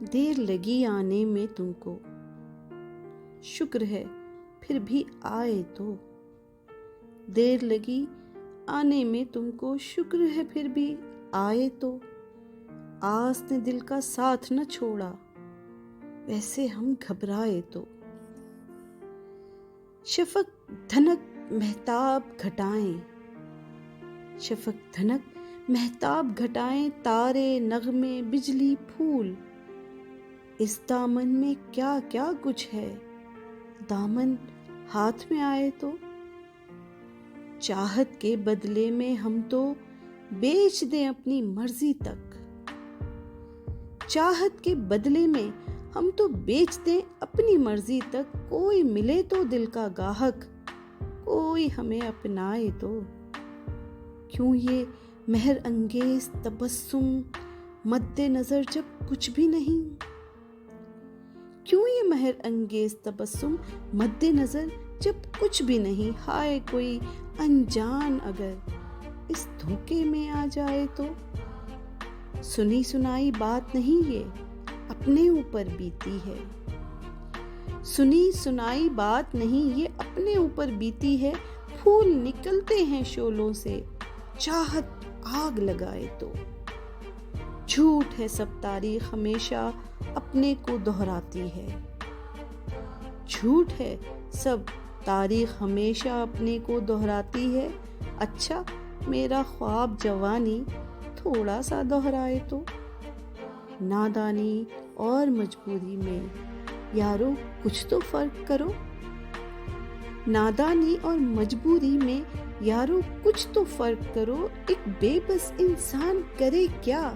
देर लगी आने में तुमको, शुक्र है फिर भी आए तो। देर लगी आने में तुमको, शुक्र है फिर भी आए तो। आस ने दिल का साथ न छोड़ा, वैसे हम घबराए तो। शफक धनक महताब घटाएं, शफक धनक महताब घटाएं, तारे नगमे बिजली फूल। इस दामन में क्या क्या कुछ है, दामन हाथ में आए तो। चाहत के बदले में हम तो बेच दें अपनी मर्जी तक, चाहत के बदले में हम तो बेच दें अपनी मर्जी तक। कोई मिले तो दिल का गाहक, कोई हमें अपनाए तो। क्यों ये मेहर अंगेज तबस्सुम मद्दे नजर जब कुछ भी नहीं, क्यों ये मेहर अंगेज तबस्सुम मद्दे नजर जब कुछ भी नहीं। हाय कोई अनजान अगर इस धोखे में आ जाए तो। सुनी सुनाई बात नहीं ये अपने ऊपर बीती है, सुनी सुनाई बात नहीं ये अपने ऊपर बीती है। फूल निकलते हैं शोलों से, चाहत आग लगाए तो। झूठ है सब तारीख हमेशा अपने को दोहराती है, झूठ है सब तारीख हमेशा अपने को दोहराती है। अच्छा मेरा ख्वाब जवानी थोड़ा सा दोहराए तो। नादानी और मजबूरी में यारो कुछ तो फर्क करो, नादानी और मजबूरी में यारो कुछ तो फर्क करो। एक बेबस इंसान करे क्या,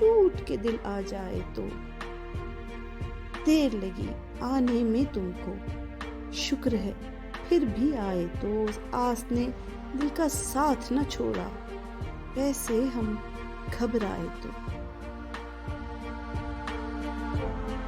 टूट के दिल आ जाए तो। देर लगी आने में तुमको, शुक्र है फिर भी आए तो। आस ने दिल का साथ न छोड़ा, वैसे हम घबराए तो।